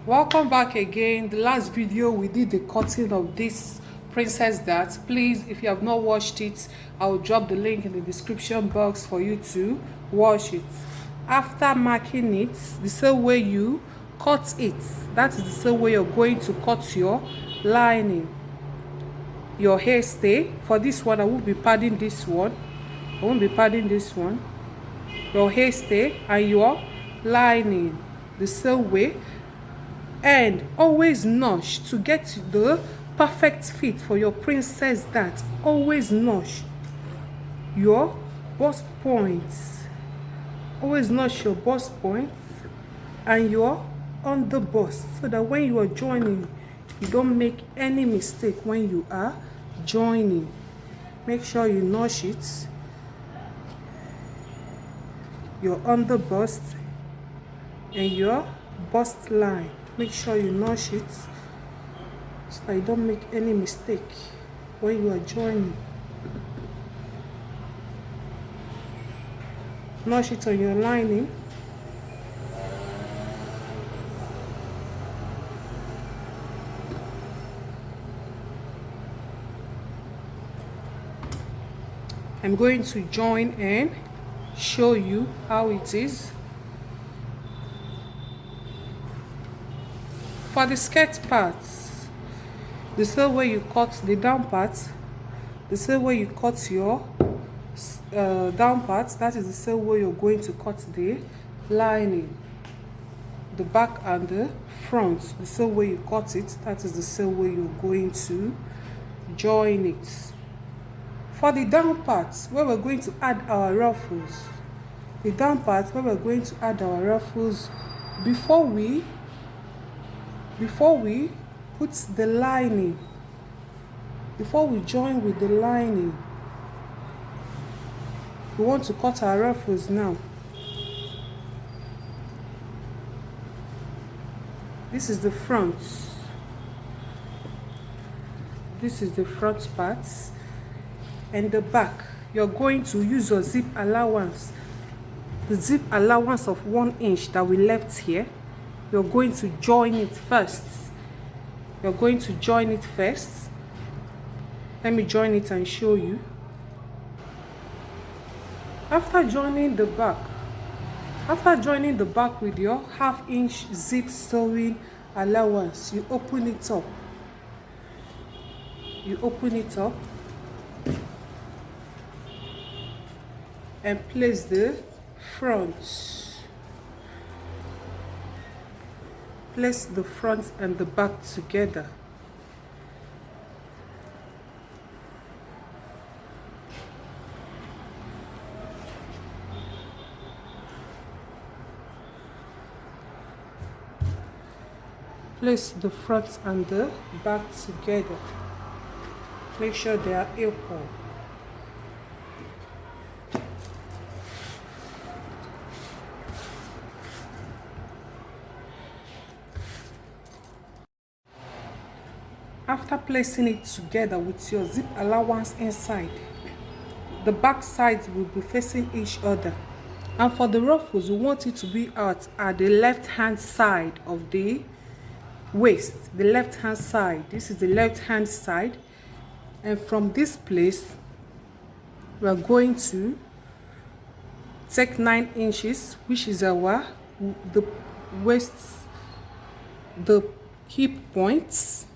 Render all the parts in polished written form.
Welcome back again. The last video we did the cutting of this princess dart. Please, if you have not watched it, I will drop the link in the description box for you to watch it. After marking it, the same way you cut it, that is the same way you're going to cut your lining, your hairstay. For this one, I won't be padding this one. Your hairstay and your lining the same way. And always notch to get the perfect fit for your princess dart. Always notch your bust points. Always notch your bust points and your on the bust, so that when you are joining, you don't make any mistake when you are joining. Make sure you notch it. Your on the bust and your bust line. Make sure you notch it so that you don't make any mistake when you are joining. Notch it on your lining. I'm going to join and show you how it is. For the skirt parts, the same way you cut the down part, the same way you cut your down part, that is the same way you're going to cut the lining, the back and the front. The same way you cut it, that is the same way you're going to join it. For the down part, where we're going to add our ruffles, the down part where we're going to add our ruffles, before we put the lining, before we join with the lining, we want to cut our ruffles now. This is the front. This is the front part. And the back, you're going to use your zip allowance, the zip allowance of 1 inch that we left here. You're going to join it first. Let me join it and show you. After joining the back with your 1/2 inch zip sewing allowance, you open it up. And place the front. Place the front and the back together. Place the front and the back together. Make sure they are equal. After placing it together with your zip allowance inside, the back sides will be facing each other. And for the ruffles, we want it to be out at the left hand side of the waist. The left hand side. This is the left hand side. And from this place, we are going to take 9 inches, which is the waist, the hip points.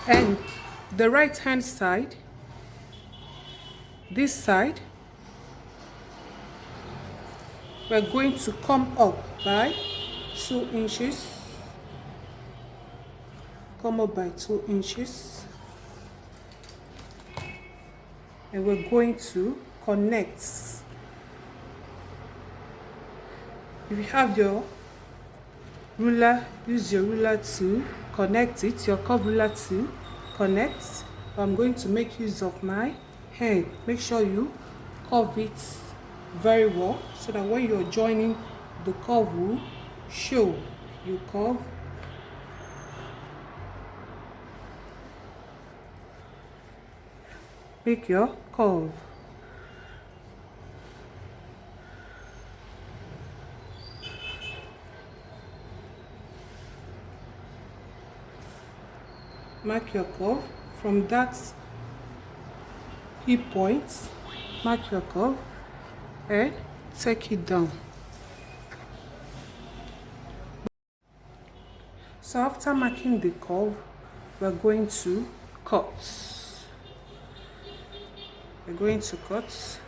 And the right hand side, this side, we're going to come up by 2 inches. And we're going to connect. If you have your ruler, use your ruler to connect it, your curve ruler to connect. I'm going to make use of my hand. Make sure you curve it very well so that when you're joining, the curve will show. You curve. Make your curve. mark your curve from that hip point, mark your curve and take it down. So after marking the curve, we're going to cut. We're going to cut.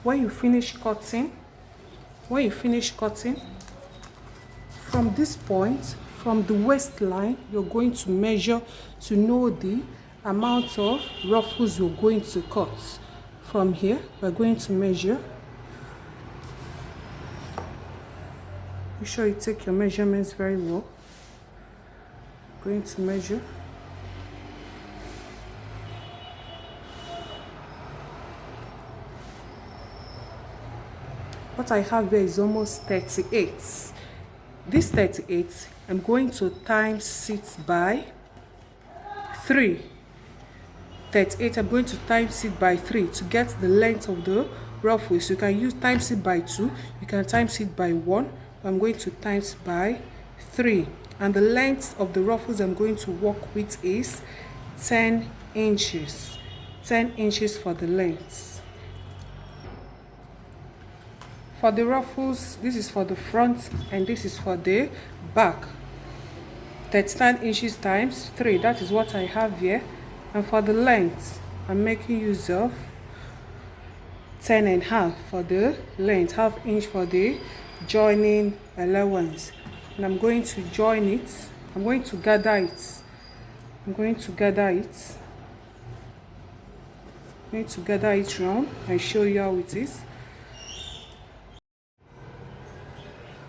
When you finish cutting, from this point, from the waistline, you're going to measure to know the amount of ruffles you're going to cut. From here, we're going to measure. Make sure you take your measurements very well. Going to measure. What I have here is almost 38. This 38, I'm going to times it by 3. 38, I'm going to times it by 3 to get the length of the ruffles. You can use times it by 2, you can times it by 1. I'm going to times by 3. And the length of the ruffles I'm going to work with is 10 inches. 10 inches for the length. For the ruffles, this is for the front and this is for the back. 39 inches times 3, that is what I have here. And for the length, I'm making use of 10.5 for the length, half inch for the joining allowance. And I'm going to join it. I'm going to gather it. I'm going to gather it round and show you how it is.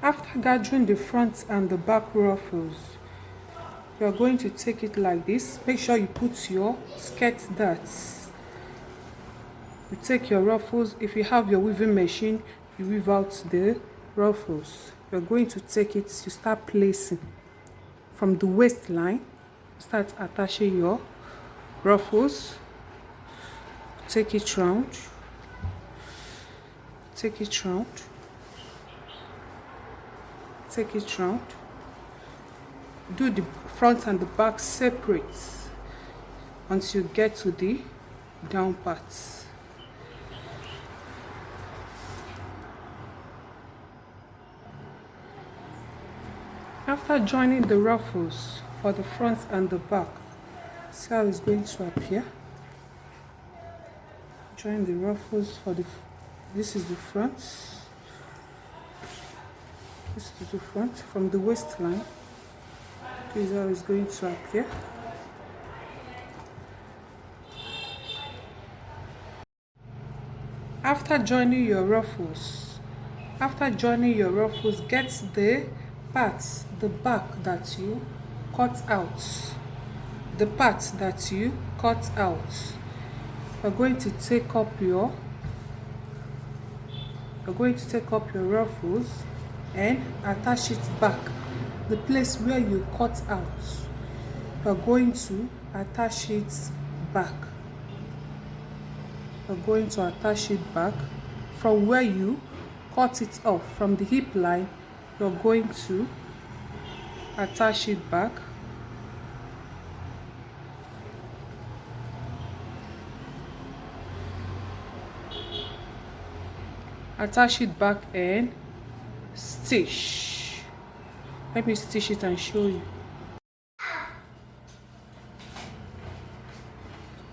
After gathering the front and the back ruffles, you are going to take it like this. Make sure you put your skirt darts. You take your ruffles. If you have your weaving machine, you weave out the ruffles. You are going to take it, you start placing from the waistline. Start attaching your ruffles. Take it round. Take it round. Take it round. Do the front and the back separate until you get to the down parts. After joining the ruffles for the front and the back, see how it's going to appear. Join the ruffles for this is the front. This is the front from the waistline. This is how it's going to appear. After joining your ruffles, get the parts, the back that you cut out. The parts that you cut out. We're going to take up your ruffles and attach it back. The place where you cut out, we're going to attach it back. We're going to attach it back from where you cut it off, from the hip line. You're going to attach it back. Attach it back and stitch. Let me stitch it and show you.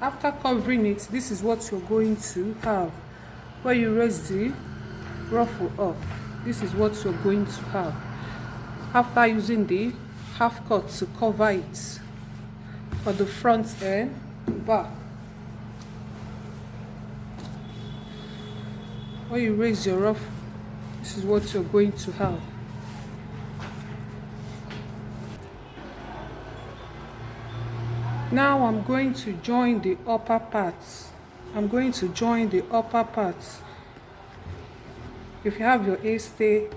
After covering it, this is what you're going to have. Where you raise the ruffle up, this is what you're going to have. After using the half cut to cover it for the front and back. When you raise your ruffle, this is what you're going to have. Now I'm going to join the upper parts. If you have your A-stay,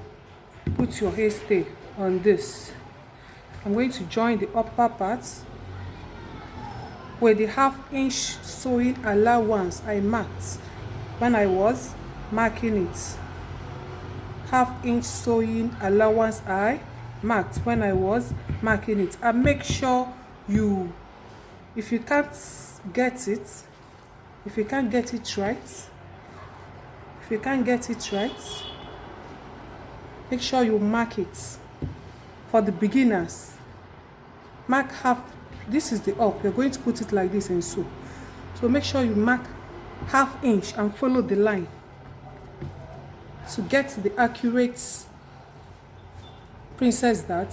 put your hairstay on this. I'm going to join the upper part with the 1/2 inch sewing allowance I marked when I was marking it. 1/2 inch sewing allowance I marked when I was marking it. And make sure you, if you can't get it right, make sure you mark it. For the beginners, mark half. This is the up. You're going to put it like this and sew. So make sure you mark 1/2 inch and follow the line to get the accurate princess dart.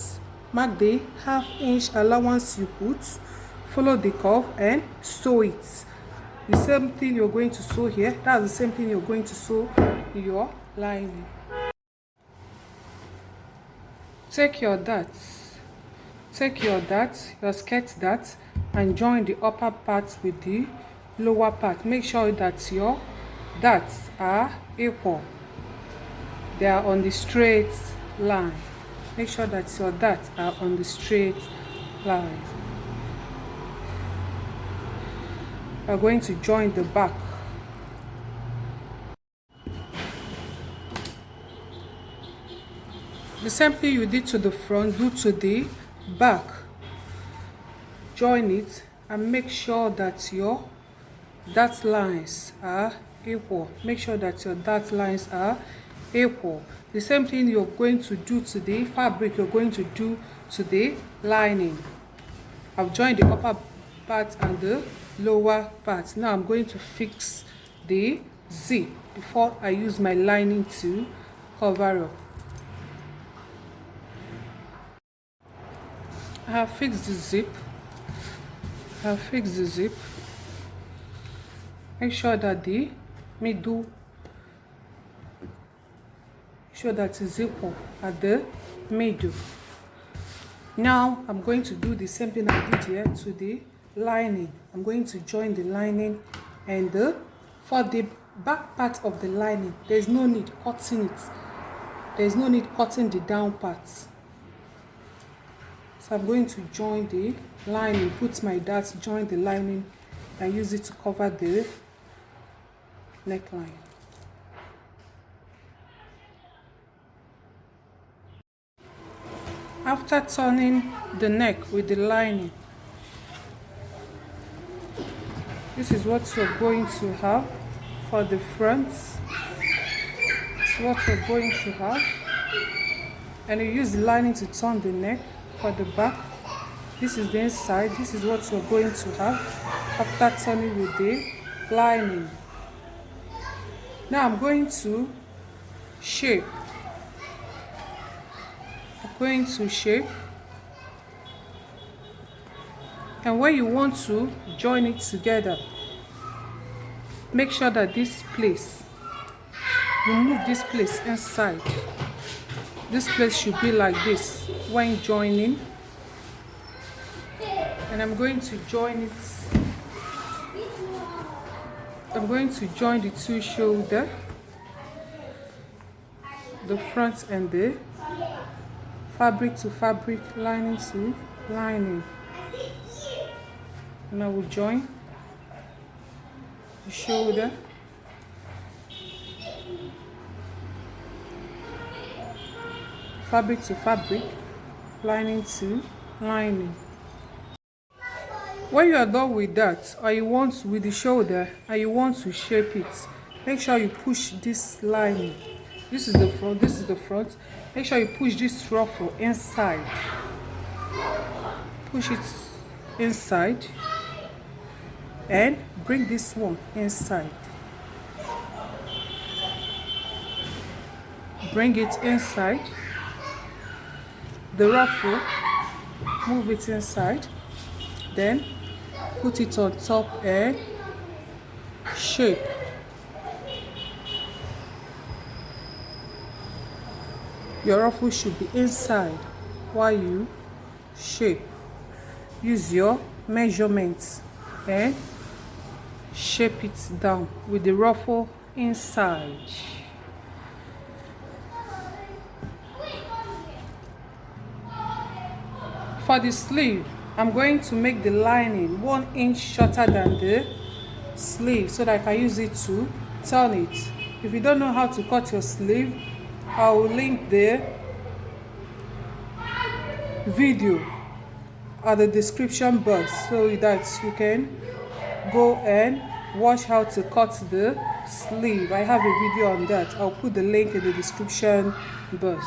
Mark the 1/2 inch allowance you put, follow the curve and sew it. The same thing you're going to sew here, that's the same thing you're going to sew in your lining. Take your skirt dart, and join the upper part with the lower part. Make sure that your darts are equal. They are on the straight line. Make sure that your darts are on the straight line. We are going to join the back. The same thing you did to the front, do to the back. Join it and make sure that your dart lines are equal. Make sure that your dart lines are equal. The same thing you're going to do to the fabric, you're going to do to the lining. I've joined the upper part and the lower part. Now I'm going to fix the zip before I use my lining to cover up. I have fixed the zip. Make sure that the middle, it's equal at the middle. Now I'm going to do the same thing I did here to the lining. I'm going to join the lining, and for the back part of the lining, there's no need cutting it. There's no need cutting the down part. So I'm going to join the lining, put my darts, join the lining, and use it to cover the neckline. After turning the neck with the lining, this is what you're going to have for the front. It's what you're going to have. And you use the lining to turn the neck. For the back, this is the inside. This is what you're going to have after turning with the lining. Now I'm going to shape. And when you want to join it together, make sure that this place, you move this place inside. This place should be like this when joining. And I'm going to join it. I'm going to join the two shoulder, the front and the fabric to fabric, lining to lining. And I will join the shoulder, fabric to fabric, lining to lining. When you are done with that, or you want with the shoulder and you want to shape it, make sure you push this lining. This is the front, this is the front. Make sure you push this ruffle inside. Push it inside and bring this one inside. Bring it inside. The ruffle, move it inside, then put it on top and shape. Your ruffle should be inside while you shape. Use your measurements and shape it down with the ruffle inside. For the sleeve, I'm going to make the lining 1 inch shorter than the sleeve so that I can use it to turn it. If you don't know how to cut your sleeve, I will link the video at the description box so that you can go and watch how to cut the sleeve. I have a video on that. I'll put the link in the description box.